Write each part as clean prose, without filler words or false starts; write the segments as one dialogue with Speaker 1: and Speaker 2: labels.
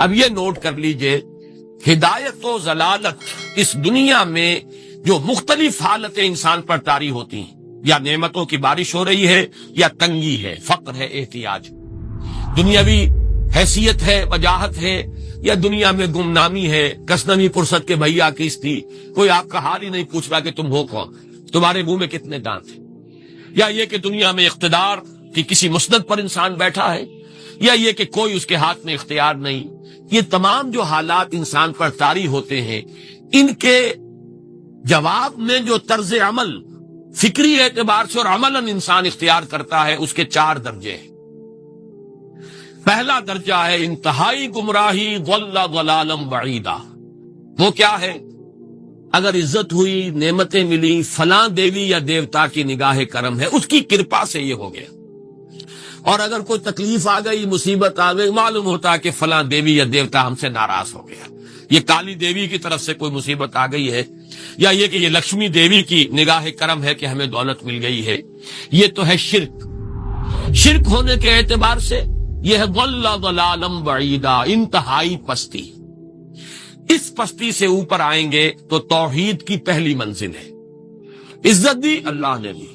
Speaker 1: اب یہ نوٹ کر لیجئے، ہدایت و ضلالت اس دنیا میں جو مختلف حالتیں انسان پر طاری ہوتی ہیں، یا نعمتوں کی بارش ہو رہی ہے، یا تنگی ہے، فقر ہے، احتیاج، دنیاوی حیثیت ہے، وجاہت ہے، یا دنیا میں گمنامی ہے، کسنوی پرست کے بھیا کس تھی، کوئی آپ کا حال ہی نہیں پوچھ رہا کہ تم ہو کون، تمہارے منہ میں کتنے دانت ہیں، یا یہ کہ دنیا میں اقتدار کی کسی مسند پر انسان بیٹھا ہے، یا یہ کہ کوئی اس کے ہاتھ میں اختیار نہیں، یہ تمام جو حالات انسان پر طاری ہوتے ہیں، ان کے جواب میں جو طرز عمل فکری اعتبار سے اور عملاً انسان اختیار کرتا ہے، اس کے 4 درجے ہیں۔ پہلا درجہ ہے انتہائی گمراہی، ضل ضلالا بعیدا۔ وہ کیا ہے؟ اگر عزت ہوئی، نعمتیں ملی، فلاں دیوی یا دیوتا کی نگاہ کرم ہے، اس کی کرپا سے یہ ہو گیا، اور اگر کوئی تکلیف آ گئی، مصیبت آ گئی، معلوم ہوتا ہے کہ فلاں دیوی یا دیوتا ہم سے ناراض ہو گیا، یہ کالی دیوی کی طرف سے کوئی مصیبت آ گئی ہے، یا یہ کہ یہ لکشمی دیوی کی نگاہ کرم ہے کہ ہمیں دولت مل گئی ہے۔ یہ تو ہے شرک۔ شرک ہونے کے اعتبار سے یہ ہے ضل ضلالا بعیدا، انتہائی پستی۔ اس پستی سے اوپر آئیں گے تو توحید کی پہلی منزل ہے۔ عزت دی اللہ نے دی،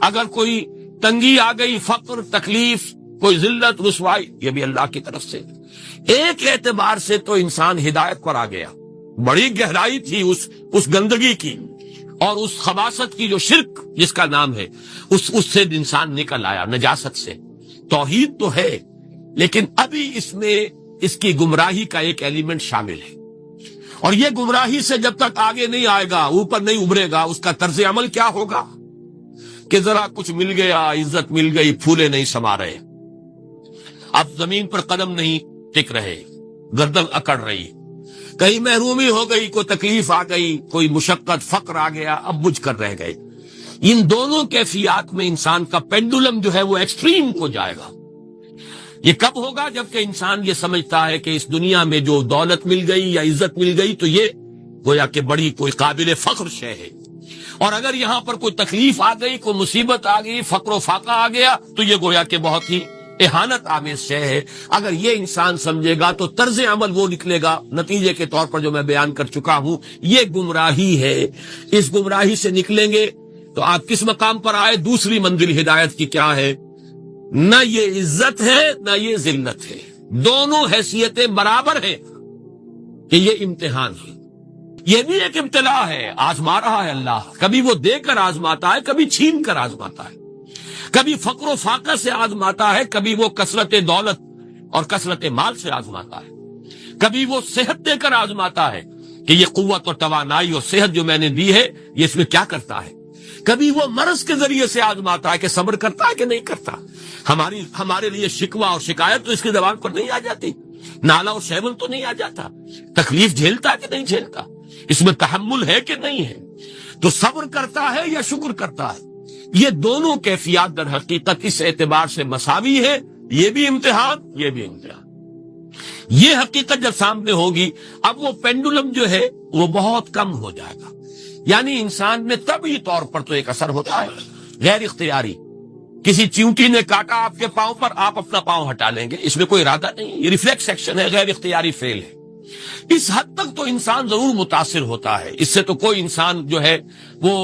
Speaker 1: اگر کوئی تنگی آ گئی، فقر، تکلیف، کوئی ذلت، رسوائی، یہ بھی اللہ کی طرف سے۔ ایک اعتبار سے تو انسان ہدایت پر آ گیا، بڑی گہرائی تھی اس گندگی کی اور اس خباثت کی جو شرک جس کا نام ہے، اس سے انسان نکل آیا، نجاست سے۔ توحید تو ہے، لیکن ابھی اس میں اس کی گمراہی کا ایک ایلیمنٹ شامل ہے، اور یہ گمراہی سے جب تک آگے نہیں آئے گا، اوپر نہیں ابھرے گا، اس کا طرز عمل کیا ہوگا کہ ذرا کچھ مل گیا، عزت مل گئی، پھولے نہیں سما رہے، اب زمین پر قدم نہیں ٹک رہے، گردن اکڑ رہی، کہیں محرومی ہو گئی، کوئی تکلیف آ گئی، کوئی مشقت، فقر آ گیا، اب بجھ کر رہ گئے۔ ان دونوں کیفیات میں انسان کا پینڈولم جو ہے وہ ایکسٹریم کو جائے گا۔ یہ کب ہوگا؟ جبکہ انسان یہ سمجھتا ہے کہ اس دنیا میں جو دولت مل گئی یا عزت مل گئی تو یہ گویا کہ بڑی کوئی قابل فخر شے ہے، اور اگر یہاں پر کوئی تکلیف آ گئی، کوئی مصیبت آ گئی، فقر و فاقہ آ گیا تو یہ گویا کہ بہت ہی اہانت آمیز شے ہے۔ اگر یہ انسان سمجھے گا تو طرز عمل وہ نکلے گا نتیجے کے طور پر جو میں بیان کر چکا ہوں، یہ گمراہی ہے۔ اس گمراہی سے نکلیں گے تو آپ کس مقام پر آئے؟ دوسری منزل ہدایت کی کیا ہے؟ نہ یہ عزت ہے نہ یہ ذلت ہے، دونوں حیثیتیں برابر ہیں کہ یہ امتحان ہے، یہ بھی ایک ابتلا ہے، آزما رہا ہے اللہ، کبھی وہ دے کر آزماتا ہے، کبھی چھین کر آزماتا ہے، کبھی فقر و فاقہ سے آزماتا ہے، کبھی وہ کثرت دولت اور کثرت مال سے آزماتا ہے، کبھی وہ صحت دے کر آزماتا ہے کہ یہ قوت اور توانائی اور صحت جو میں نے دی ہے یہ اس میں کیا کرتا ہے، کبھی وہ مرض کے ذریعے سے آزماتا ہے کہ صبر کرتا ہے کہ نہیں کرتا۔ ہمارے لیے شکوہ اور شکایت تو اس کی زبان پر نہیں آ جاتی، نالا اور شیون تو نہیں آ جاتا، تکلیف جھیلتا ہے کہ نہیں جھیلتا، اس میں تحمل ہے کہ نہیں ہے، تو صبر کرتا ہے یا شکر کرتا ہے۔ یہ دونوں کیفیات در حقیقت اس اعتبار سے مساوی ہے، یہ بھی امتحان، یہ بھی امتحان۔ یہ حقیقت جب سامنے ہوگی، اب وہ پینڈولم جو ہے وہ بہت کم ہو جائے گا، یعنی انسان میں طبعی طور پر تو ایک اثر ہوتا ہے غیر اختیاری، کسی چیونٹی نے کاٹا آپ کے پاؤں پر، آپ اپنا پاؤں ہٹا لیں گے، اس میں کوئی ارادہ نہیں، یہ ریفلیکس ایکشن ہے، غیر اختیاری فعل ہے۔ اس حد تک تو انسان ضرور متاثر ہوتا ہے، اس سے تو کوئی انسان جو ہے وہ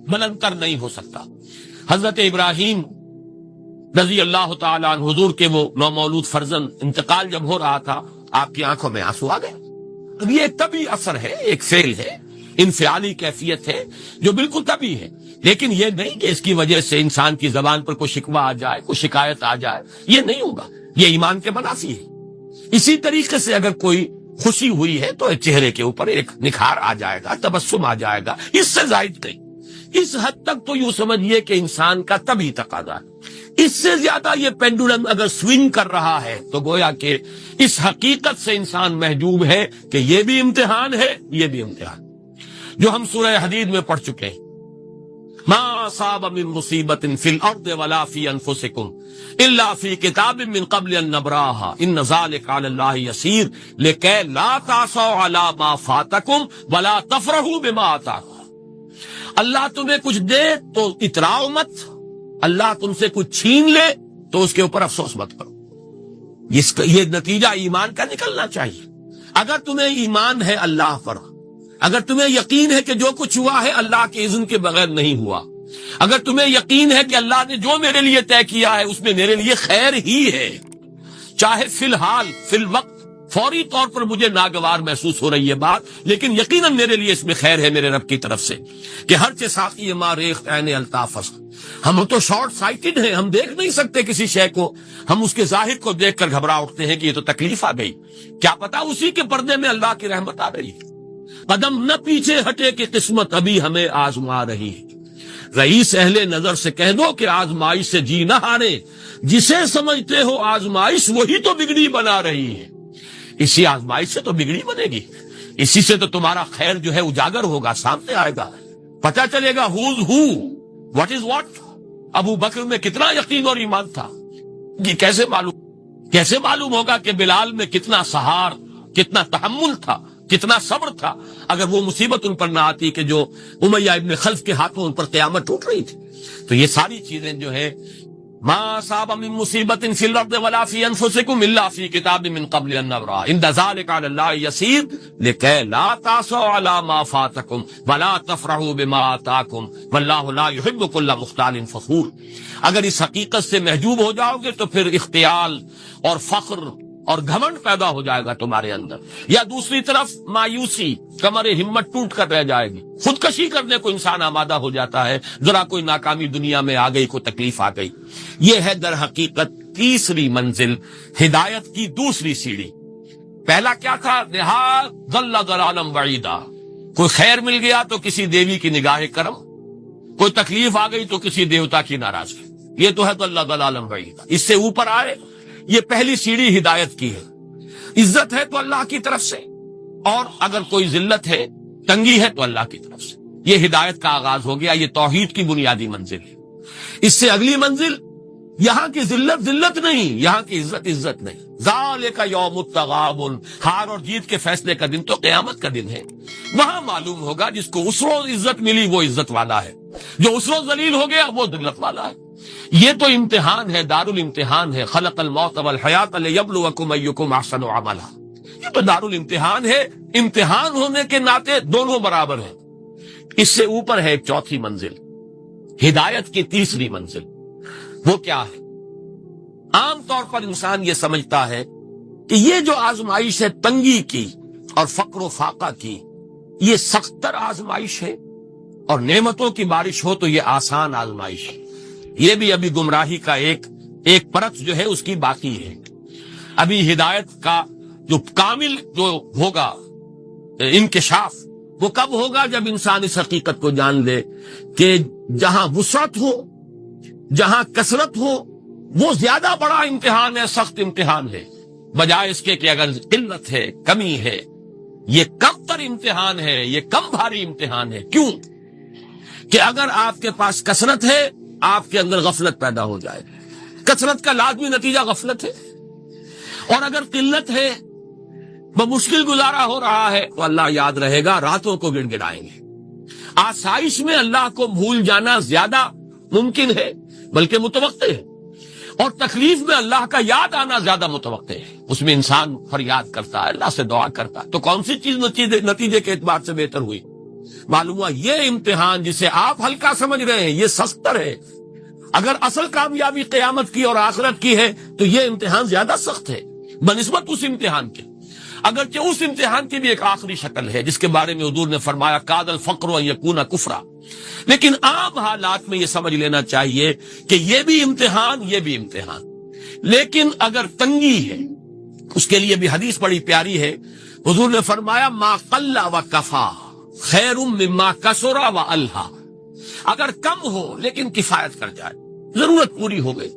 Speaker 1: بلند تر نہیں ہو سکتا۔ حضرت ابراہیم رضی اللہ تعالیٰ عنہ، حضور کے وہ نومولود فرزند، انتقال جب ہو رہا تھا آپ کی آنکھوں میں آنسو آ گئے۔ اب یہ طبعی اثر ہے، ایک فعل ہے، انفعالی کیفیت ہے جو بالکل طبعی ہے، لیکن یہ نہیں کہ اس کی وجہ سے انسان کی زبان پر کوئی شکوہ آ جائے، کوئی شکایت آ جائے، یہ نہیں ہوگا، یہ ایمان کے منافی ہے۔ اسی طریقے سے اگر کوئی خوشی ہوئی ہے تو چہرے کے اوپر ایک نکھار آ جائے گا، تبسم آ جائے گا، اس سے زائد نہیں۔ اس حد تک تو یوں سمجھیے کہ انسان کا طبعی تقاضا ہے۔ اس سے زیادہ یہ پینڈولم اگر سوئنگ کر رہا ہے تو گویا کہ اس حقیقت سے انسان محجوب ہے کہ یہ بھی امتحان ہے، یہ بھی امتحان، جو ہم سورہ حدید میں پڑھ چکے ہیں۔ ما اصاب من مصیبت فی الارض ولا فی انفسکم الا فی کتاب من قبل ان نبراها ان ذلک علی اللہ یسیر لکی لا تعصوا علی ما فاتکم ولا تفرحوا بما آتاکم۔ اللہ تمہیں کچھ دے تو اتراؤ مت، اللہ تم سے کچھ چھین لے تو اس کے اوپر افسوس مت کرو۔ یہ نتیجہ ایمان کا نکلنا چاہیے. اگر تمہیں ایمان ہے اللہ پر، اگر تمہیں یقین ہے کہ جو کچھ ہوا ہے اللہ کے اذن کے بغیر نہیں ہوا، اگر تمہیں یقین ہے کہ اللہ نے جو میرے لیے طے کیا ہے اس میں میرے لیے خیر ہی ہے، چاہے فی الحال فی الوقت فوری طور پر مجھے ناگوار محسوس ہو رہی ہے بات، لیکن یقیناً میرے لیے اس میں خیر ہے میرے رب کی طرف سے، کہ ہر چے ساقی ما ریخت عین الطافس. ہم تو شارٹ سائٹڈ ہیں، ہم دیکھ نہیں سکتے کسی شے کو، ہم اس کے ظاہر کو دیکھ کر گھبرا اٹھتے ہیں کہ یہ تو تکلیف آ گئی، کیا پتا اسی کے پردے میں اللہ کی رحمت آ رہی ہے. قدم نہ پیچھے ہٹے کہ قسمت ابھی ہمیں آزما رہی ہے. رئیس اہل نظر سے کہہ دو کہ آزمائش سے جی نہ ہارے، جسے سمجھتے ہو آزمائش وہی تو بگڑی بنا رہی ہے. اسی آزمائش سے تو بگڑی بنے گی، اسی سے تو تمہارا خیر جو ہے اجاگر ہوگا، سامنے آئے گا، پتہ چلے گا who's who, what is what. ابو بکر میں کتنا یقین اور ایمان تھا، یہ کیسے معلوم ہوگا کہ بلال میں کتنا سہار، کتنا تحمل تھا، کتنا صبر تھا، اگر وہ مصیبت ان پر نہ آتی کہ جو امیہ ابن خلف کے ہاتھوں ان پر قیامت ٹوٹ رہی تھی. تو یہ ساری چیزیں جو ہے ما اصاب من مصیبت فی الارض ولا فی انفسکم الا فی کتاب من قبل ان نبرأ ان ذلک علی اللہ یسیر لکی لا تعصوا علی ما فاتکم ولا تفرحوا بما آتاکم واللہ لا یحب کل مختال فخور. اگر اس حقیقت سے محجوب ہو جاؤ گے تو پھر اختیال اور فخر اور گھمنڈ پیدا ہو جائے گا تمہارے اندر، یا دوسری طرف مایوسی، کمر ہمت ٹوٹ کر رہ جائے گی، خودکشی کرنے کو انسان آمادہ ہو جاتا ہے ذرا کوئی ناکامی دنیا میں آ گئی، کوئی تکلیف آ گئی. یہ ہے در حقیقت تیسری منزل، ہدایت کی دوسری سیڑھی. پہلا کیا تھا؟ نہاد ضل ضلالا بعیدا. کوئی خیر مل گیا تو کسی دیوی کی نگاہ کرم، کوئی تکلیف آ گئی تو کسی دیوتا کی ناراضگی. یہ تو ہے ضل ضلالا بعیدا. اس سے اوپر آئے، یہ پہلی سیڑھی ہدایت کی ہے. عزت ہے تو اللہ کی طرف سے، اور اگر کوئی ذلت ہے، تنگی ہے تو اللہ کی طرف سے. یہ ہدایت کا آغاز ہو گیا، یہ توحید کی بنیادی منزل ہے. اس سے اگلی منزل، یہاں کی ذلت ذلت نہیں، یہاں کی عزت عزت نہیں. ذالک یوم التغابن، ہار اور جیت کے فیصلے کا دن تو قیامت کا دن ہے. وہاں معلوم ہوگا جس کو اس روز عزت ملی وہ عزت والا ہے، جو اس روز ذلیل ہو گیا وہ ذلت والا ہے. یہ تو امتحان ہے، دار الامتحان ہے. خلق الموت والحیات لیبلوکم ایکم احسن عملا. یہ تو دار الامتحان ہے، امتحان ہونے کے ناطے دونوں برابر ہیں. اس سے اوپر ہے ایک چوتھی منزل، ہدایت کی تیسری منزل. وہ کیا ہے؟ عام طور پر انسان یہ سمجھتا ہے کہ یہ جو آزمائش ہے تنگی کی اور فقر و فاقہ کی، یہ سخت تر آزمائش ہے، اور نعمتوں کی بارش ہو تو یہ آسان آزمائش ہے. یہ بھی ابھی گمراہی کا ایک پرت جو ہے اس کی باقی ہے. ابھی ہدایت کا جو کامل جو ہوگا انکشاف وہ کب ہوگا؟ جب انسان اس حقیقت کو جان لے کہ جہاں وسعت ہو، جہاں کثرت ہو، وہ زیادہ بڑا امتحان ہے، سخت امتحان ہے، بجائے اس کے کہ اگر قلت ہے، کمی ہے، یہ کم تر امتحان ہے، یہ کم بھاری امتحان ہے. کیوں؟ کہ اگر آپ کے پاس کثرت ہے آپ کے اندر غفلت پیدا ہو جائے. کثرت کا لازمی نتیجہ غفلت ہے. اور اگر قلت ہے، بمشکل گزارا ہو رہا ہے، تو اللہ یاد رہے گا، راتوں کو گڑ گڑائیں گے. آسائش میں اللہ کو بھول جانا زیادہ ممکن ہے بلکہ متوقع ہے، اور تکلیف میں اللہ کا یاد آنا زیادہ متوقع ہے. اس میں انسان فریاد کرتا ہے، اللہ سے دعا کرتا ہے. تو کون سی چیز نتیجے کے اعتبار سے بہتر ہوئی؟ معلوم ہوا یہ امتحان جسے آپ ہلکا سمجھ رہے ہیں یہ سختر ہے. اگر اصل کامیابی قیامت کی اور آخرت کی ہے تو یہ امتحان زیادہ سخت ہے بنسبت اس امتحان کے. اگرچہ اس امتحان کی بھی ایک آخری شکل ہے جس کے بارے میں حضور نے فرمایا کاد الفقر ان یکون کفرا، لیکن عام حالات میں یہ سمجھ لینا چاہیے کہ یہ بھی امتحان، یہ بھی امتحان. لیکن اگر تنگی ہے، اس کے لیے بھی حدیث بڑی پیاری ہے. حضور نے فرمایا ما قل و کفا خیر مما کثر و الہا. اگر کم ہو لیکن کفایت کر جائے، ضرورت پوری ہو گئی،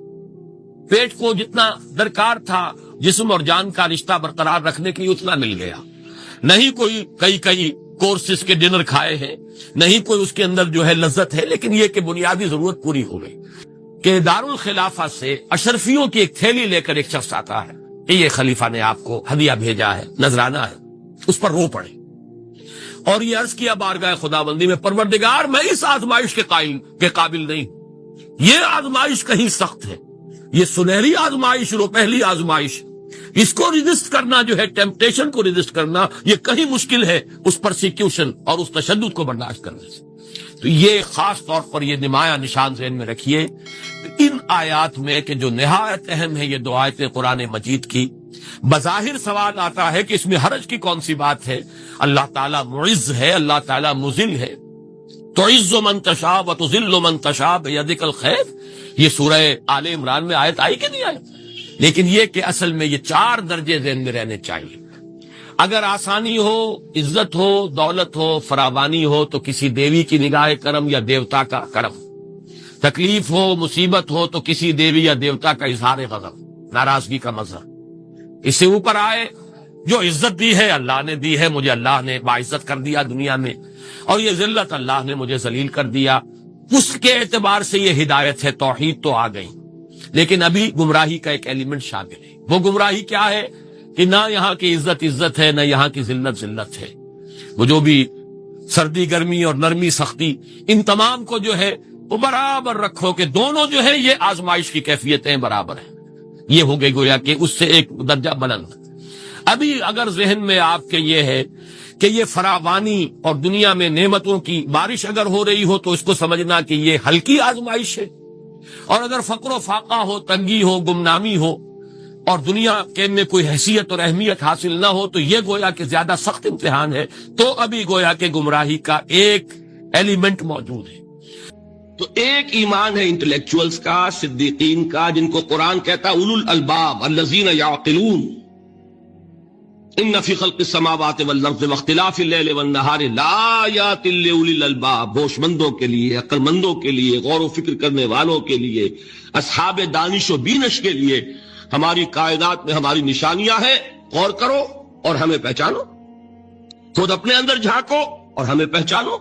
Speaker 1: پیٹ کو جتنا درکار تھا جسم اور جان کا رشتہ برقرار رکھنے کے لیے اتنا مل گیا. نہیں کوئی کئی کورسز کے ڈنر کھائے ہیں، نہیں کوئی اس کے اندر جو ہے لذت ہے، لیکن یہ کہ بنیادی ضرورت پوری ہو گئی. کہ دارالخلافہ سے اشرفیوں کی ایک تھیلی لے کر ایک شخص آتا ہے کہ یہ خلیفہ نے آپ کو ہدیہ بھیجا ہے، نذرانہ ہے. اس پر رو پڑے اور یہ عرض کیا بارگاہ خداوندی میں، پروردگار میں اس آزمائش کے قابل نہیں. یہ آزمائش کہیں سخت ہے، یہ سنہری آزمائش، پہلی آزمائش اس کو ریزسٹ کرنا جو ہے، ٹیمپٹیشن کو ریزسٹ کرنا، یہ کہیں مشکل ہے اس پرسیکیوشن اور اس تشدد کو برداشت کرنے سے۔ تو یہ خاص طور پر یہ نمایاں نشان ذہن میں رکھیے، ان آیات میں کہ جو نہایت اہم ہے یہ دو آیتیں قرآن مجید کی، بظاہر سوال آتا ہے کہ اس میں حرج کی کون سی بات ہے؟ اللہ تعالیٰ معز ہے، اللہ تعالیٰ مذل ہے، تعز من تشاء وتذل من تشاء بیدک الخیر، یہ سورہ آل عمران میں آیت آئی کہ نہیں آئی؟ لیکن یہ کہ اصل میں یہ 4 درجے ذہن میں رہنے چاہیے۔ اگر آسانی ہو، عزت ہو، دولت ہو، فراوانی ہو تو کسی دیوی کی نگاہ کرم یا دیوتا کا کرم، تکلیف ہو، مصیبت ہو تو کسی دیوی یا دیوتا کا اظہار غضب، ناراضگی کا مظہر۔ اس سے اوپر آئے، جو عزت دی ہے اللہ نے دی ہے، مجھے اللہ نے باعزت کر دیا دنیا میں، اور یہ ذلت اللہ نے مجھے ذلیل کر دیا، اس کے اعتبار سے یہ ہدایت ہے، توحید تو آ گئی، لیکن ابھی گمراہی کا ایک ایلیمنٹ شامل ہے۔ وہ گمراہی کیا ہے کہ نہ یہاں کی عزت ہے، نہ یہاں کی ذلت ہے۔ وہ جو بھی سردی گرمی اور نرمی سختی، ان تمام کو جو ہے وہ برابر رکھو کہ دونوں جو ہے یہ آزمائش کی کیفیتیں برابر ہیں، یہ ہو گئی گویا کہ اس سے ایک درجہ بلند۔ ابھی اگر ذہن میں آپ کے یہ ہے کہ یہ فراوانی اور دنیا میں نعمتوں کی بارش اگر ہو رہی ہو تو اس کو سمجھنا کہ یہ ہلکی آزمائش ہے، اور اگر فقر و فاقہ ہو، تنگی ہو، گمنامی ہو، اور دنیا کے میں کوئی حیثیت اور اہمیت حاصل نہ ہو تو یہ گویا کہ زیادہ سخت امتحان ہے، تو ابھی گویا کہ گمراہی کا ایک ایلیمنٹ موجود ہے۔ تو ایک ایمان ہے انٹلیکچوئلز کا، صدیقین کا، جن کو قرآن کہتا ہے اولو الالباب الذین یعقلون، ان فی خلق السماوات والارض واختلاف اللیل والنہار لآیات لأولی الالباب، ہوش مندوں کے لیے، عقل مندوں کے لیے، غور و فکر کرنے والوں کے لیے، اصحاب دانش و بینش کے لیے ہماری کائنات میں ہماری نشانیاں ہیں، غور کرو اور ہمیں پہچانو، خود اپنے اندر جھانکو اور ہمیں پہچانو،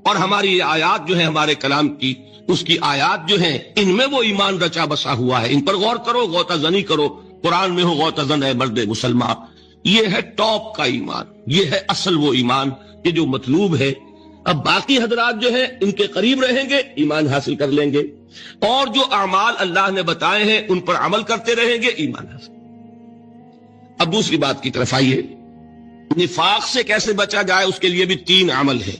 Speaker 1: اور ہماری یہ آیات جو ہیں ہمارے کلام کی، اس کی آیات جو ہیں ان میں وہ ایمان رچا بسا ہوا ہے، ان پر غور کرو، غوطہ زنی کرو، قرآن میں ہو غوطہ زن ہے مرد مسلمان۔ یہ ہے ٹاپ کا ایمان، یہ ہے اصل وہ ایمان کہ جو مطلوب ہے۔ اب باقی حضرات جو ہیں ان کے قریب رہیں گے، ایمان حاصل کر لیں گے، اور جو اعمال اللہ نے بتائے ہیں ان پر عمل کرتے رہیں گے، ایمان حاصل۔ اب دوسری بات کی طرف آئیے، نفاق سے کیسے بچا جائے، اس کے لیے بھی 3 عمل ہیں۔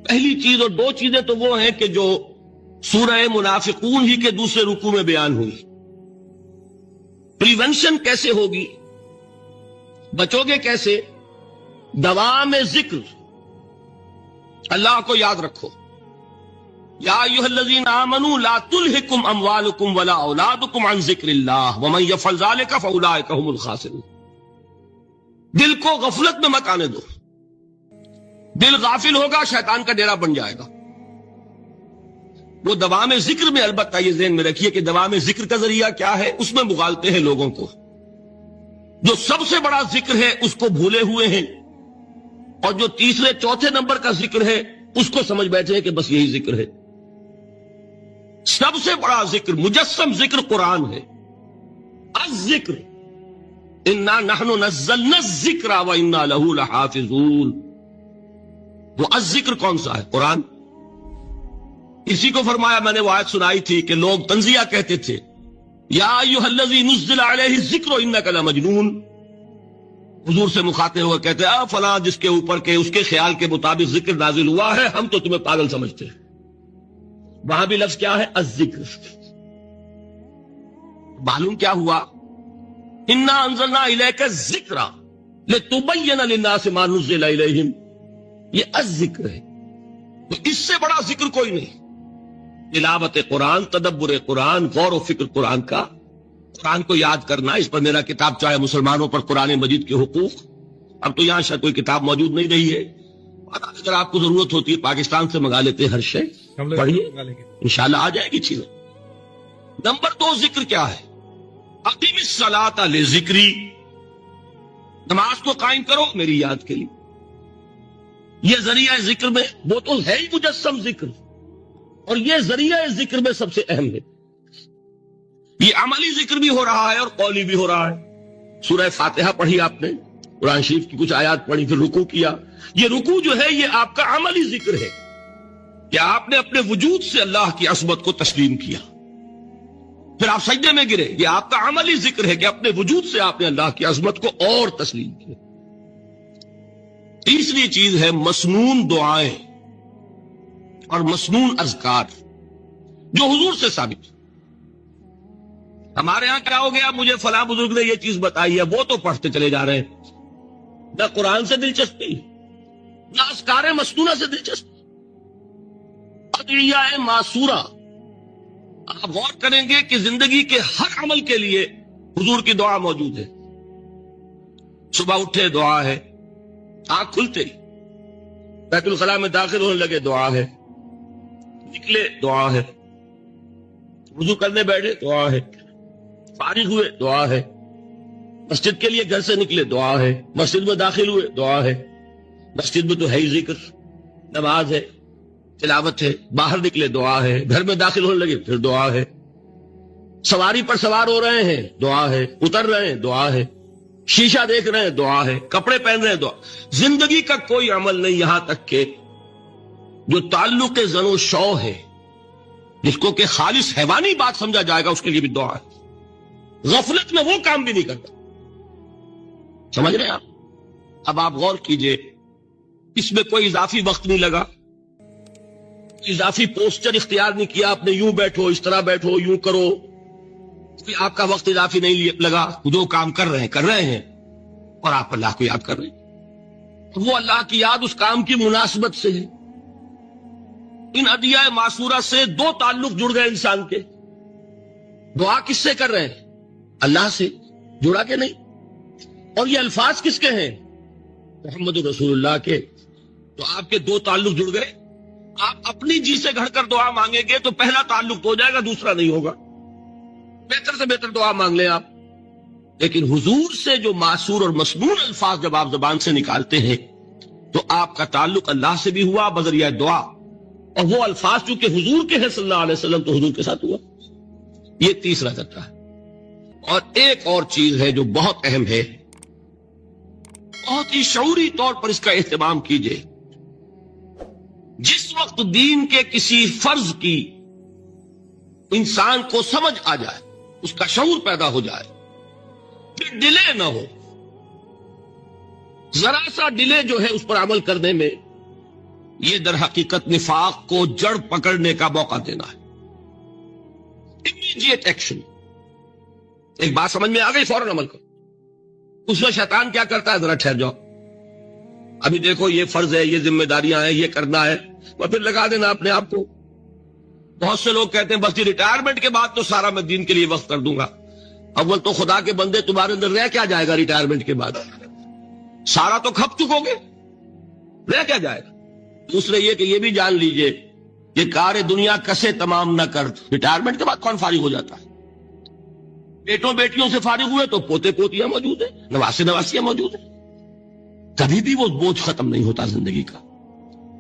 Speaker 1: پہلی چیز، اور 2 چیزیں تو وہ ہیں کہ جو سورہ منافقون ہی کے دوسرے رکوع میں بیان ہوئی۔ پریونشن کیسے ہوگی، بچو گے کیسے؟ دوام ذکر، اللہ کو یاد رکھو۔ یا ایھا الذین آمنوا لا تلہکم اموالکم ولا اولادکم عن ذکر اللہ ومن یفعل ذلک فاولئک هم الخاسرون۔ دل کو غفلت میں مت آنے دو، دل غافل ہوگا شیطان کا ڈیرا بن جائے گا۔ وہ دوام ذکر میں، البتہ یہ ذہن میں رکھیے کہ دوام ذکر کا ذریعہ کیا ہے، اس میں مغالتے ہیں لوگوں کو۔ جو سب سے بڑا ذکر ہے اس کو بھولے ہوئے ہیں، اور جو تیسرے چوتھے نمبر کا ذکر ہے اس کو سمجھ بیٹھے ہیں کہ بس یہی ذکر ہے۔ سب سے بڑا ذکر، مجسم ذکر قرآن ہے۔ الذکر انا نحن نزلنا الذکر وانا لہ لحافظون۔ وہ الذکر کون سا ہے؟ قرآن۔ اسی کو فرمایا، میں نے وہ آیت سنائی تھی کہ لوگ تنزیہ کہتے تھے، یا ایھا الذی نزل علیہ الذکر انک لمجنون۔ حضور سے مخاطب ہوئے کہتے ہیں فلاں جس کے اوپر کے اس کے خیال کے مطابق ذکر نازل ہوا ہے، ہم تو تمہیں پاگل سمجھتے ہیں۔ وہاں بھی لفظ کیا ہے؟ الذکر۔ معلوم کیا ہوا؟ انا انزلنا الیک الذکر لتبین للناس ما نزل الیہم، یہ الذکر ہے۔ تو اس سے بڑا ذکر کوئی نہیں۔ تلاوت قرآن، تدبر قرآن، غور و فکر قرآن کا، قرآن کو یاد کرنا۔ اس پر میرا کتاب چاہے مسلمانوں پر قرآن مجید کے حقوق، اب تو یہاں شاید کوئی کتاب موجود نہیں رہی ہے، اگر آپ کو ضرورت ہوتی ہے پاکستان سے منگا لیتے ہیں، ہر شے پڑھیے، انشاءاللہ آ جائے گی چیزیں۔ نمبر 2 ذکر کیا ہے؟ اقیم الصلاۃ لذکری، نماز کو قائم کرو میری یاد کے لیے۔ یہ ذریعہ ذکر میں، وہ تو ہے ہی مجسم ذکر، اور یہ ذریعہ ذکر میں سب سے اہم ہے۔ یہ عملی ذکر بھی ہو رہا ہے اور قولی بھی ہو رہا ہے۔ سورہ فاتحہ پڑھی آپ نے، قرآن شریف کی کچھ آیات پڑھی، پھر رکوع کیا۔ یہ رکوع جو ہے یہ آپ کا عملی ذکر ہے کہ آپ نے اپنے وجود سے اللہ کی عظمت کو تسلیم کیا۔ پھر آپ سجدے میں گرے. یہ آپ کا عملی ذکر ہے کہ اپنے وجود سے آپ نے اللہ کی عظمت کو اور تسلیم کیا. تیسری چیز ہے مسنون دعائیں اور مسنون اذکار جو حضور سے ثابت. ہمارے ہاں کیا ہو گیا، مجھے فلاں بزرگ نے یہ چیز بتائی ہے، وہ تو پڑھتے چلے جا رہے ہیں. نہ قرآن سے دلچسپی، نہ اذکار مسنونہ سے دلچسپی. ادعیہ معصورہ. آپ غور کریں گے کہ زندگی کے ہر عمل کے لیے حضور کی دعا موجود ہے. صبح اٹھے دعا ہے، آنکھ کھلتے ہی بیت الخلاء میں داخل ہونے لگے دعا ہے، نکلے دعا ہے، وضو کرنے بیٹھے دعا ہے، فارغ ہوئے دعا ہے، مسجد کے لیے گھر سے نکلے دعا ہے، مسجد میں داخل ہوئے دعا ہے. مسجد میں تو ہے ہی ذکر، نماز ہے، تلاوت ہے، باہر نکلے دعا ہے، گھر میں داخل ہونے لگے پھر دعا ہے، سواری پر سوار ہو رہے ہیں دعا ہے، اتر رہے ہیں دعا ہے، شیشہ دیکھ رہے ہیں دعا ہے، کپڑے پہن رہے ہیں دعا. زندگی کا کوئی عمل نہیں یہاں تک کہ جو تعلق زن و شو ہے، جس کو کہ خالص حیوانی بات سمجھا جائے گا، اس کے لیے بھی دعا ہے. غفلت میں وہ کام بھی نہیں کرتا. سمجھ رہے ہیں آپ؟ اب آپ غور کیجئے، اس میں کوئی اضافی وقت نہیں لگا، اضافی پوسچر اختیار نہیں کیا آپ نے، یوں بیٹھو، اس طرح بیٹھو، یوں کرو، آپ کا وقت اضافی نہیں لگا. جو کام کر رہے ہیں اور آپ اللہ کو یاد کر رہے ہیں. وہ اللہ کی یاد اس کام کی مناسبت سے ہے. ان ادعیہ معصورہ سے دو تعلق جڑ گئے انسان کے. دعا کس سے کر رہے ہیں؟ اللہ سے. جڑا کہ نہیں؟ اور یہ الفاظ کس کے ہیں؟ محمد رسول اللہ کے. تو آپ کے دو تعلق جڑ گئے. آپ اپنی جی سے گھڑ کر دعا مانگیں گے تو پہلا تعلق تو ہو جائے گا، دوسرا نہیں ہوگا. بہتر سے بہتر دعا مانگ لیں آپ. لیکن حضور سے جو معصور اور مسنون الفاظ جب آپ زبان سے نکالتے ہیں تو آپ کا تعلق اللہ سے بھی ہوا بذریعہ دعا، اور وہ الفاظ چونکہ حضور کے ہیں صلی اللہ علیہ وسلم تو حضور کے ساتھ ہوا. یہ تیسرا درجہ ہے. اور ایک اور چیز ہے جو بہت اہم ہے، بہت ہی شعوری طور پر اس کا اہتمام کیجئے. جس وقت دین کے کسی فرض کی انسان کو سمجھ آ جائے، اس کا شعور پیدا ہو جائے، پھر ڈیلے نہ ہو. ذرا سا ڈیلے جو ہے اس پر عمل کرنے میں، یہ در حقیقت نفاق کو جڑ پکڑنے کا موقع دینا ہے. Immediate action. ایک بات سمجھ میں آ گئی، فوراً عمل کرو. اس میں شیطان کیا کرتا ہے؟ ذرا ٹھہر جاؤ، ابھی دیکھو یہ فرض ہے، یہ ذمہ داریاں ہیں، یہ کرنا ہے، اور پھر لگا دینا اپنے آپ کو. بہت سے لوگ کہتے ہیں بس یہ ریٹائرمنٹ کے بعد تو سارا میں دین کے لیے وقت کر دوں گا. اول تو خدا کے بندے تمہارے اندر رہ کیا جائے گا ریٹائرمنٹ کے بعد؟ سارا تو کھپ چکو گے، رہ کیا جائے گا؟ دوسرے یہ کہ یہ بھی جان لیجئے کہ کار دنیا کسے تمام نہ کر. ریٹائرمنٹ کے بعد کون فارغ ہو جاتا ہے؟ بیٹوں بیٹیوں سے فارغ ہوئے تو پوتے پوتیاں موجود ہیں، نواسے نواسیاں موجود ہیں. کبھی بھی وہ بوجھ ختم نہیں ہوتا زندگی کا.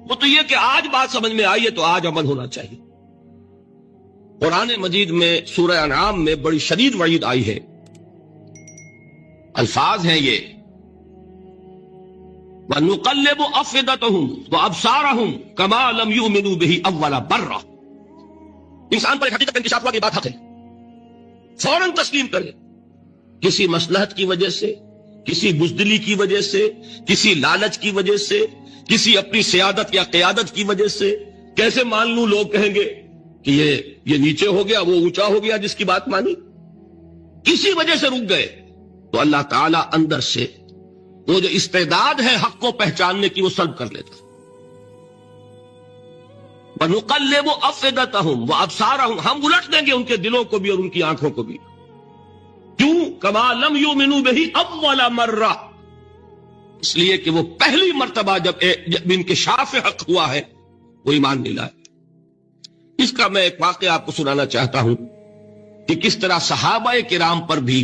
Speaker 1: وہ تو یہ کہ آج بات سمجھ میں آئی ہے تو آج عمل ہونا چاہیے. قرآن مجید میں سورہ انعام میں بڑی شدید وعید آئی ہے. الفاظ ہیں یہ، وَنُقَلِّبُ أَفْئِدَتَهُمْ وَأَبْصَارَهُمْ كَمَا لَمْ يُؤْمِنُوا بِهِ أَوَّلَ مَرَّةٍ. انسان پر ایک حقیقت انکشاف ہوا کہ بات حق ہے، فوراً تسلیم کرے. کسی مصلحت کی وجہ سے، کسی بزدلی کی وجہ سے، کسی لالچ کی وجہ سے، کسی اپنی سیادت یا قیادت کی وجہ سے کیسے مان لوں؟ لوگ کہیں گے کہ یہ نیچے ہو گیا، وہ اونچا ہو گیا جس کی بات مانی. کسی وجہ سے رک گئے تو اللہ تعالیٰ اندر سے وہ جو استعداد ہے حق کو پہچاننے کی وہ سلب کر لیتا. وَنُقَلِّبُ أَفْئِدَتَهُمْ وَأَبْصَارَهُمْ. ہم الٹ دیں گے ان کے دلوں کو بھی اور ان کی آنکھوں کو بھی. کیوں؟ كَمَا لَمْ يُؤْمِنُوا بِهِ أَوَّلَ مَرَّةٍ. اس لیے کہ وہ پہلی مرتبہ جب انکشاف حق ہوا ہے وہ ایمان نہیں لائے. اس کا میں ایک واقعہ آپ کو سنانا چاہتا ہوں کہ کس طرح صحابہ کرام پر بھی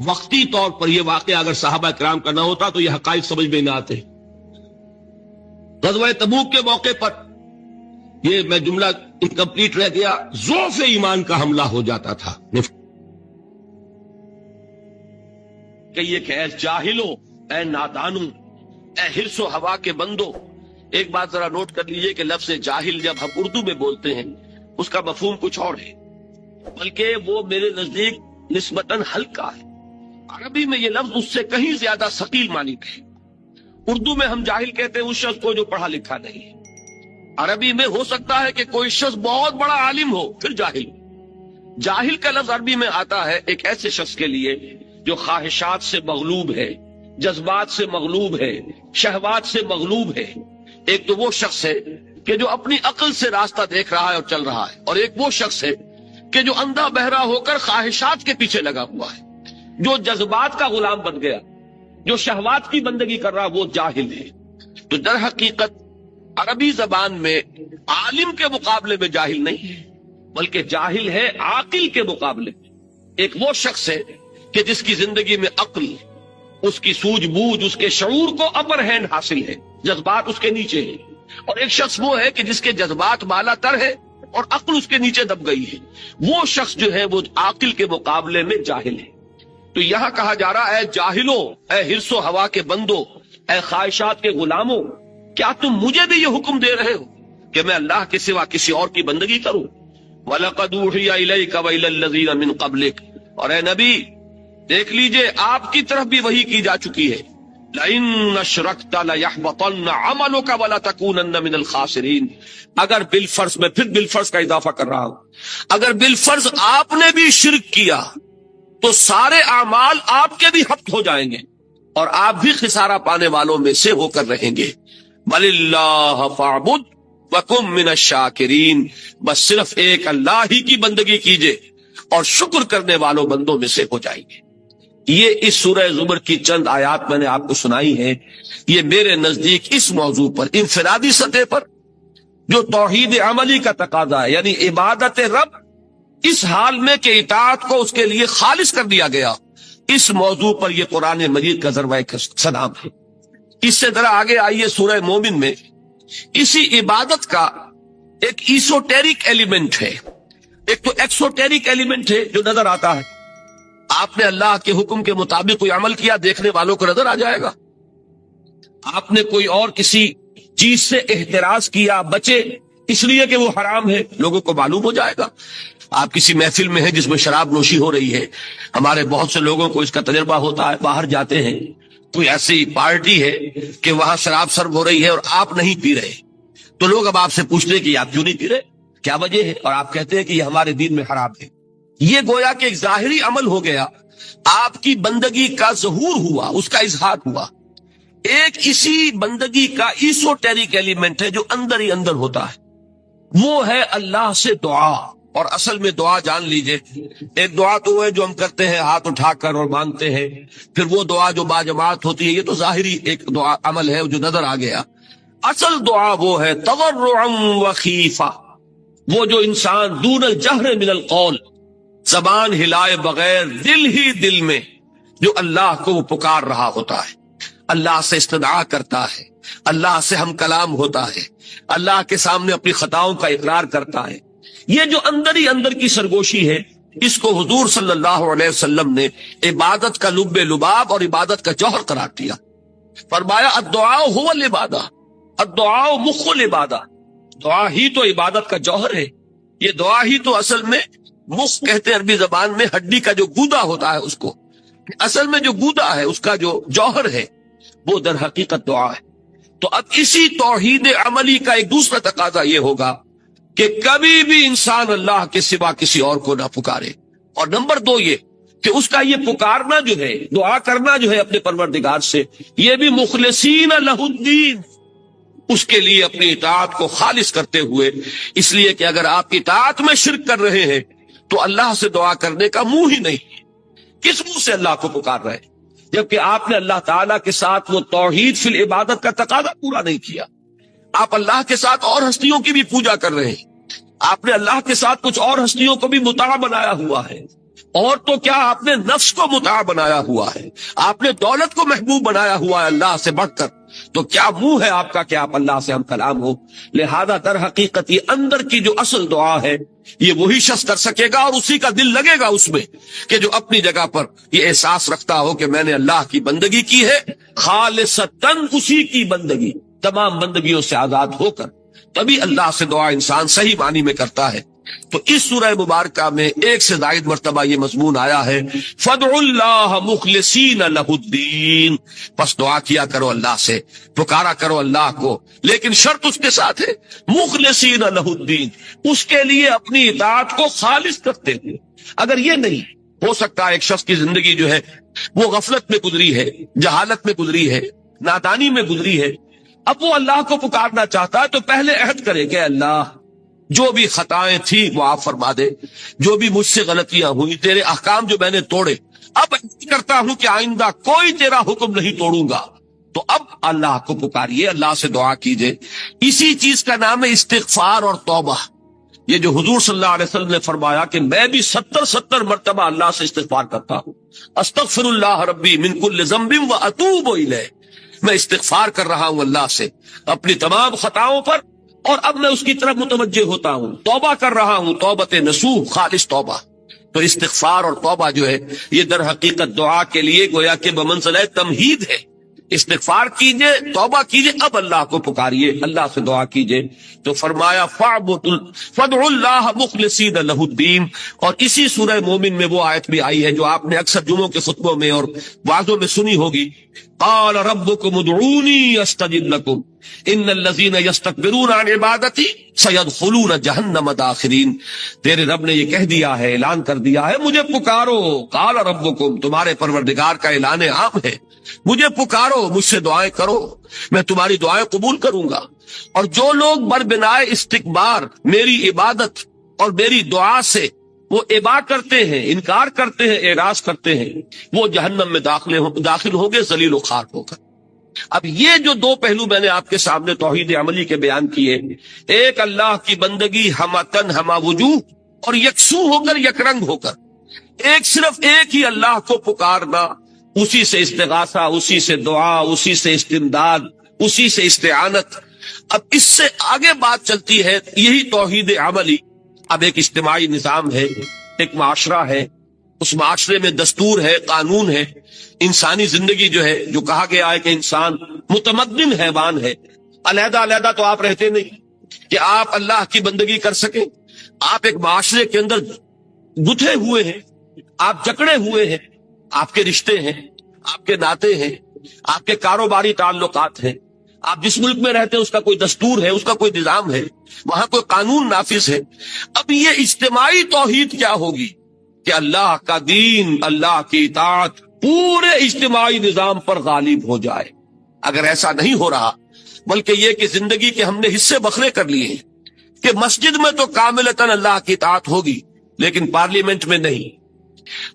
Speaker 1: وقتی طور پر یہ واقعہ اگر صحابہ کرام کا نہ ہوتا تو یہ حقائق سمجھ میں نہ آتے. غزوہ تبوک کے موقع پر یہ میں جملہ انکمپلیٹ رہ گیا، ضعف ایمان کا حملہ ہو جاتا تھا. کہیے کہ اے جاہلو، اے نادانو، اے حرص و ہوا کے بندو. ایک بات ذرا نوٹ کر لیجئے کہ لفظ جاہل جب ہم اردو میں بولتے ہیں اس کا مفہوم کچھ اور ہے. بلکہ وہ میرے نزدیک نسبتاً ہلکا ہے۔ عربی میں یہ لفظ اس سے کہیں زیادہ ثقیل معنی ہے۔ اردو میں ہم جاہل کہتے ہیں اس شخص کو جو پڑھا لکھا نہیں ہے۔ عربی میں ہو سکتا ہے کہ کوئی شخص بہت بڑا عالم ہو پھر جاہل ہو۔ جاہل کا لفظ عربی میں آتا ہے ایک ایسے شخص کے لیے جو خواہشات سے مغلوب ہے، جذبات سے مغلوب ہے، شہوات سے مغلوب ہے۔ ایک تو وہ شخص ہے کہ جو اپنی عقل سے راستہ دیکھ رہا ہے اور چل رہا ہے، اور ایک وہ شخص ہے کہ جو اندھا بہرا ہو کر خواہشات کے پیچھے لگا ہوا ہے، جو جذبات کا غلام بن گیا، جو شہوات کی بندگی کر رہا، وہ جاہل ہے۔ تو در حقیقت عربی زبان میں عالم کے مقابلے میں جاہل نہیں ہے، بلکہ جاہل ہے عاقل کے مقابلے میں۔ ایک وہ شخص ہے کہ جس کی زندگی میں عقل، اس کی سوجھ بوجھ، اس کے شعور کو اپر ہینڈ حاصل ہے، جذبات اس کے نیچے ہیں۔ اور ایک شخص وہ ہے کہ جس کے جذبات بالا تر ہے اور عقل اس کے نیچے دب گئی ہے۔ وہ شخص جو ہے وہ عاقل کے مقابلے میں جاہل ہے۔ تو یہاں کہا جا رہا ہے اے جاہلو، اے حرص و ہوا کے بندو، اے خواہشات کے غلاموں، کیا تم مجھے بھی یہ حکم دے رہے ہو کہ میں اللہ کے سوا کسی اور کی بندگی کروں؟ وَلَقَدْ أُوحِيَ إِلَيْكَ وَإِلَى الَّذِينَ مِن قَبْلِكَ، اور اے نبی دیکھ لیجئے آپ کی طرف بھی وحی کی جا چکی ہے، لَإِنَّ أَشْرَكْتَ لَيَحْبَطَنَّ عَمَلُكَ وَلَتَكُونَنَّ مِنَ الْخَاسِرِينَ۔ اگر بالفرض، میں پھر بالفرض کا اضافہ کر رہا ہوں، اگر بالفرض آپ نے بھی شرک کیا تو سارے اعمال آپ کے بھی حبط ہو جائیں گے اور آپ بھی خسارہ پانے والوں میں سے ہو کر رہیں گے۔ بَلِ اللَّهَ فَاعْبُدْ وَكُن مِّنَ الشَّاكِرِينَ، بس صرف ایک اللہ ہی کی بندگی کیجئے اور شکر کرنے والوں بندوں میں سے ہو جائیں گے۔ یہ اس سورہ زمر کی چند آیات میں نے آپ کو سنائی ہیں۔ یہ میرے نزدیک اس موضوع پر انفرادی سطح پر جو توحید عملی کا تقاضا ہے، یعنی عبادت رب اس حال میں کہ اطاعت کو اس کے لیے خالص کر دیا گیا، اس موضوع پر یہ قرآن مجید کا ذروہ سلام ہے۔ اس سے ذرا آگے آئیے، سورہ مومن میں اسی عبادت کا ایک ایسوٹیرک ایلیمنٹ ہے، ایک تو ایکسوٹیرک ایلیمنٹ ہے جو نظر آتا ہے۔ آپ نے اللہ کے حکم کے مطابق کوئی عمل کیا، دیکھنے والوں کو نظر آ جائے گا۔ آپ نے کوئی اور کسی چیز سے احتراز کیا، بچے اس لیے کہ وہ حرام ہے، لوگوں کو معلوم ہو جائے گا۔ آپ کسی محفل میں ہیں جس میں شراب نوشی ہو رہی ہے، ہمارے بہت سے لوگوں کو اس کا تجربہ ہوتا ہے، باہر جاتے ہیں، کوئی ایسی پارٹی ہے کہ وہاں شراب سرو ہو رہی ہے اور آپ نہیں پی رہے، تو لوگ اب آپ سے پوچھتے ہیں کہ آپ کیوں نہیں پی رہے، کیا وجہ ہے، اور آپ کہتے ہیں کہ یہ ہمارے دین میں حرام ہے۔ یہ گویا کہ ایک ظاہری عمل ہو گیا، آپ کی بندگی کا ظہور ہوا، اس کا اظہار ہوا۔ ایک اسی بندگی کا ایسوٹیرک ایلیمنٹ ہے جو اندر ہی اندر ہوتا ہے، وہ ہے اللہ سے دعا۔ اور اصل میں دعا جان لیجئے، ایک دعا تو وہ ہے جو ہم کرتے ہیں ہاتھ اٹھا کر اور مانگتے ہیں، پھر وہ دعا جو باجماعت ہوتی ہے، یہ تو ظاہری ایک دعا عمل ہے جو نظر آ گیا۔ اصل دعا وہ ہے تضرعا وخیفہ، وہ جو انسان دون الجہر من القول، زبان ہلائے بغیر دل ہی دل میں جو اللہ کو وہ پکار رہا ہوتا ہے، اللہ سے استدعا کرتا ہے، اللہ سے ہم کلام ہوتا ہے، اللہ کے سامنے اپنی خطاؤں کا اقرار کرتا ہے۔ یہ جو اندر ہی اندر کی سرگوشی ہے، اس کو حضور صلی اللہ علیہ وسلم نے عبادت کا لب لباب اور عبادت کا جوہر قرار دیا۔ فرمایا الدعاء هو العبادہ، الدعاء مخ العبادہ، دعا ہی تو عبادت کا جوہر ہے۔ یہ دعا ہی تو اصل میں، مخ کہتے ہیں عربی زبان میں ہڈی کا جو گودا ہوتا ہے اس کو، اصل میں جو گودا ہے اس کا جو جوہر ہے وہ در حقیقت دعا ہے۔ تو اب اسی توحید عملی کا ایک دوسرا تقاضا یہ ہوگا کہ کبھی بھی انسان اللہ کے سوا کسی اور کو نہ پکارے، اور نمبر دو یہ کہ اس کا یہ پکارنا جو ہے، دعا کرنا جو ہے اپنے پروردگار سے، یہ بھی مخلصین لہ الدین، اس کے لیے اپنی اطاعت کو خالص کرتے ہوئے، اس لیے کہ اگر آپ اطاعت میں شرک کر رہے ہیں تو اللہ سے دعا کرنے کا منہ ہی نہیں، کس منہ سے اللہ کو پکار رہے ہیں، جبکہ آپ نے اللہ تعالیٰ کے ساتھ وہ توحید فی العبادت کا تقاضا پورا نہیں کیا۔ آپ اللہ کے ساتھ اور ہستیوں کی بھی پوجا کر رہے ہیں، آپ نے اللہ کے ساتھ کچھ اور ہستیوں کو بھی مطاع بنایا ہوا ہے، اور تو کیا آپ نے نفس کو مطاع بنایا ہوا ہے، آپ نے دولت کو محبوب بنایا ہوا ہے اللہ سے بڑھ کر، تو کیا منہ ہے آپ کا کہ آپ اللہ سے ہم کلام ہو۔ لہذا در حقیقت یہ اندر کی جو اصل دعا ہے یہ وہی شخص کر سکے گا، اور اسی کا دل لگے گا اس میں کہ جو اپنی جگہ پر یہ احساس رکھتا ہو کہ میں نے اللہ کی بندگی کی ہے خالصتاً، اسی کی بندگی تمام بندگیوں سے آزاد ہو کر، تبھی اللہ سے دعا انسان صحیح معنی میں کرتا ہے۔ تو اس سورہ مبارکہ میں ایک سے زائد مرتبہ یہ مضمون آیا ہے، فَادْعُوا اللَّهَ مُخْلِصِينَ لَهُ الدِّينَ، پس دعا کیا کرو اللہ سے، پکارا کرو اللہ کو، لیکن شرط اس کے ساتھ ہے مخلصین لہ الدین، اس کے لیے اپنی اطاعت کو خالص کرتے ہوئے۔ اگر یہ نہیں ہو سکتا، ایک شخص کی زندگی جو ہے وہ غفلت میں گزری ہے، جہالت میں گزری ہے، نادانی میں گزری ہے، اب وہ اللہ کو پکارنا چاہتا ہے تو پہلے عہد کرے کہ اللہ جو بھی خطائیں تھی وہ آپ فرما دے، جو بھی مجھ سے غلطیاں ہوئی، تیرے احکام جو میں نے توڑے، اب کرتا ہوں کہ آئندہ کوئی تیرا حکم نہیں توڑوں گا۔ تو اب اللہ کو پکاریے، اللہ سے دعا کیجئے۔ اسی چیز کا نام ہے استغفار اور توبہ۔ یہ جو حضور صلی اللہ علیہ وسلم نے فرمایا کہ میں بھی 70 مرتبہ اللہ سے استغفار کرتا ہوں، استغفر اللہ ربی من کل ذنب واتوب الیہ، میں استغفار کر رہا ہوں اللہ سے اپنی تمام خطاؤں پر، اور اب میں اس کی طرف متوجہ ہوتا ہوں، توبہ کر رہا ہوں، توبۃ نصوح، خالص توبہ۔ تو استغفار اور توبہ جو ہے یہ در حقیقت دعا کے لیے گویا کہ بمنزلہ تمہید ہے۔ استغفار کیجئے، توبہ کیجئے، اب اللہ کو پکاریے، اللہ سے دعا کیجئے۔ تو فرمایا فَادْعُوا اللَّهَ مُخْلِصِينَ لَهُ الدِّينَ، اور اسی سورہ مومن میں وہ آیت بھی آئی ہے جو آپ نے اکثر جمعوں کے خطبوں میں اور وعظوں میں سنی ہوگی، قال ربكم ادعوني استجب لكم ان الذين يستكبرون عن عبادتي سيدخلون جہنم داخرین۔ تیرے رب نے یہ کہہ دیا ہے، اعلان کر دیا ہے، مجھے پکارو، قال ربكم، تمہارے پروردگار کا اعلان عام ہے، مجھے پکارو، مجھ سے دعائیں کرو، میں تمہاری دعائیں قبول کروں گا۔ اور جو لوگ بربنائے استکبار میری عبادت اور میری دعا سے وہ ابا کرتے ہیں، انکار کرتے ہیں، اعراض کرتے ہیں، وہ جہنم میں داخل ہوں گے ذلیل و خوار ہو کر۔ اب یہ جو دو پہلو میں نے آپ کے سامنے توحید عملی کے بیان کیے، ایک اللہ کی بندگی ہمہ تن ہمہ وجوہ اور یکسو ہو کر، یک رنگ ہو کر، ایک صرف ایک ہی اللہ کو پکارنا، اسی سے استغاثہ، اسی سے دعا، اسی سے استمداد، اسی سے استعانت۔ اب اس سے آگے بات چلتی ہے، یہی توحید عملی۔ اب ایک اجتماعی نظام ہے، ایک معاشرہ ہے، اس معاشرے میں دستور ہے، قانون ہے، انسانی زندگی جو ہے، جو کہا گیا ہے کہ انسان متمدن حیوان ہے، علیحدہ علیحدہ تو آپ رہتے نہیں کہ آپ اللہ کی بندگی کر سکیں۔ آپ ایک معاشرے کے اندر گتھے ہوئے ہیں، آپ جکڑے ہوئے ہیں، آپ کے رشتے ہیں، آپ کے ناطے ہیں، آپ کے کاروباری تعلقات ہیں، آپ جس ملک میں رہتے ہیں اس کا کوئی دستور ہے، اس کا کوئی نظام ہے، وہاں کوئی قانون نافذ ہے۔ اب یہ اجتماعی توحید کیا ہوگی کہ اللہ کا دین، اللہ کی اطاعت پورے اجتماعی نظام پر غالب ہو جائے۔ اگر ایسا نہیں ہو رہا، بلکہ یہ کہ زندگی کے ہم نے حصے بکھرے کر لیے ہیں کہ مسجد میں تو کاملتاً اللہ کی اطاعت ہوگی لیکن پارلیمنٹ میں نہیں،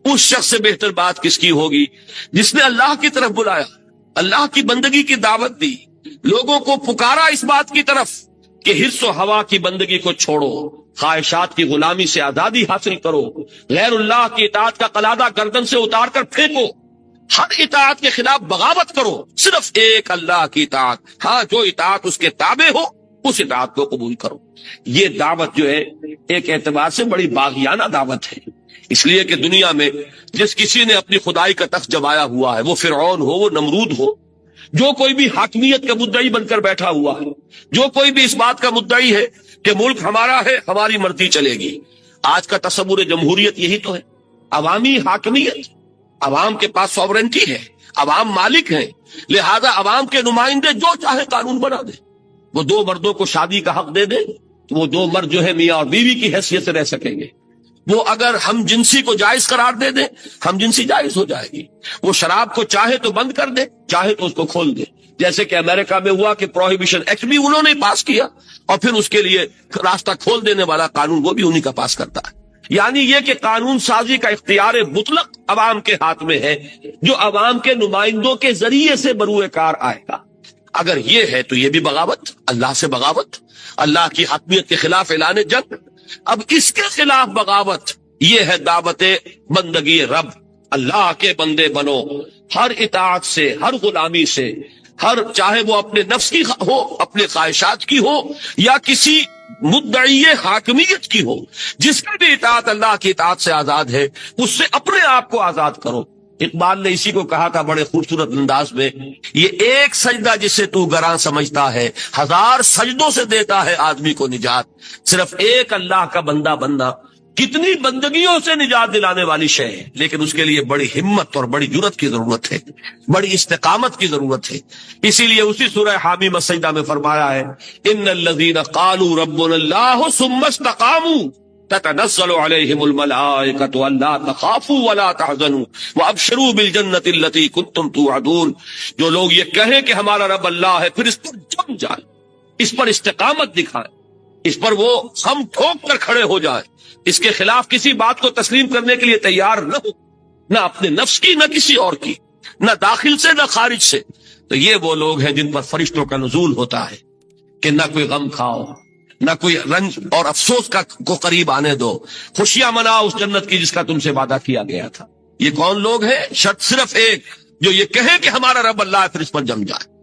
Speaker 1: اس شخص سے بہتر بات کس کی ہوگی جس نے اللہ کی طرف بلایا، اللہ کی بندگی کی دعوت دی، لوگوں کو پکارا اس بات کی طرف کہ حرص و ہوا کی بندگی کو چھوڑو، خواہشات کی غلامی سے آزادی حاصل کرو، غیر اللہ کی اطاعت کا قلادہ گردن سے اتار کر پھینکو، ہر اطاعت کے خلاف بغاوت کرو، صرف ایک اللہ کی اطاعت، ہاں جو اطاعت اس کے تابع ہو اس اطاعت کو قبول کرو۔ یہ دعوت جو ہے ایک اعتبار سے بڑی باغیانہ دعوت ہے، اس لیے کہ دنیا میں جس کسی نے اپنی خدائی کا تخت جمایا ہوا ہے، وہ فرعون ہو، وہ نمرود ہو، جو کوئی بھی حاکمیت کا مدعی بن کر بیٹھا ہوا ہے، جو کوئی بھی اس بات کا مدعی ہے کہ ملک ہمارا ہے، ہماری مرضی چلے گی۔ آج کا تصور جمہوریت یہی تو ہے، عوامی حاکمیت، عوام کے پاس سوورنٹی ہے، عوام مالک ہیں، لہذا عوام کے نمائندے جو چاہے قانون بنا دے۔ وہ دو مردوں کو شادی کا حق دے دے تو وہ دو مرد جو ہے میاں اور بیوی کی حیثیت سے رہ سکیں گے۔ وہ اگر ہم جنسی کو جائز قرار دے دیں، ہم جنسی جائز ہو جائے گی۔ وہ شراب کو چاہے تو بند کر دے، چاہے تو اس کو کھول دے، جیسے کہ امریکہ میں ہوا کہ پروہیبیشن ایکٹ بھی انہوں نے پاس کیا اور پھر اس کے لیے راستہ کھول دینے والا قانون وہ بھی انہی کا پاس کرتا ہے۔ یعنی یہ کہ قانون سازی کا اختیار مطلق عوام کے ہاتھ میں ہے، جو عوام کے نمائندوں کے ذریعے سے بروئے کار آئے گا۔ اگر یہ ہے تو یہ بھی بغاوت، اللہ سے بغاوت، اللہ کی حاکمیت کے خلاف اعلان جنگ۔ اب اس کے خلاف بغاوت یہ ہے دعوت بندگی رب، اللہ کے بندے بنو، ہر اطاعت سے، ہر غلامی سے، ہر چاہے وہ اپنے نفس کی ہو، اپنے خواہشات کی ہو یا کسی مدعی حاکمیت کی ہو، جس کی بھی اطاعت اللہ کی اطاعت سے آزاد ہے، اس سے اپنے آپ کو آزاد کرو۔ اقبال نے اسی کو کہا تھا بڑے خوبصورت انداز میں، یہ ایک سجدہ جسے تو گراں سمجھتا ہے، ہزار سجدوں سے دیتا ہے آدمی کو نجات۔ صرف ایک اللہ کا بندہ بننا کتنی بندگیوں سے نجات دلانے والی شے ہے، لیکن اس کے لیے بڑی ہمت اور بڑی جرت کی ضرورت ہے، بڑی استقامت کی ضرورت ہے۔ اسی لیے اسی سورہ حامیم السجدہ میں فرمایا ہے ان الذین قالوا ربنا اللہ ثم استقاموا تتنزل علیہم الملائکۃ الا تخافوا ولا تحزنوا وابشروا بالجنۃ التی کنتم توعدون۔ جو لوگ یہ کہیں کہ ہمارا رب اللہ ہے، پھر اس پر جم جائیں، اس پر استقامت دکھائیں، اس پر وہ ہم ٹھوک کر کھڑے ہو جائیں، اس کے خلاف کسی بات کو تسلیم کرنے کے لیے تیار نہ ہو، نہ اپنے نفس کی، نہ کسی اور کی، نہ داخل سے نہ خارج سے۔ تو یہ وہ لوگ ہیں جن پر فرشتوں کا نزول ہوتا ہے کہ نہ کوئی غم کھاؤ، نہ کوئی رنج اور افسوس کو قریب آنے دو، خوشیاں مناؤ اس جنت کی جس کا تم سے وعدہ کیا گیا تھا۔ یہ کون لوگ ہیں؟ شرط صرف ایک، جو یہ کہیں کہ ہمارا رب اللہ ہے، پھر اس پر جم جائے۔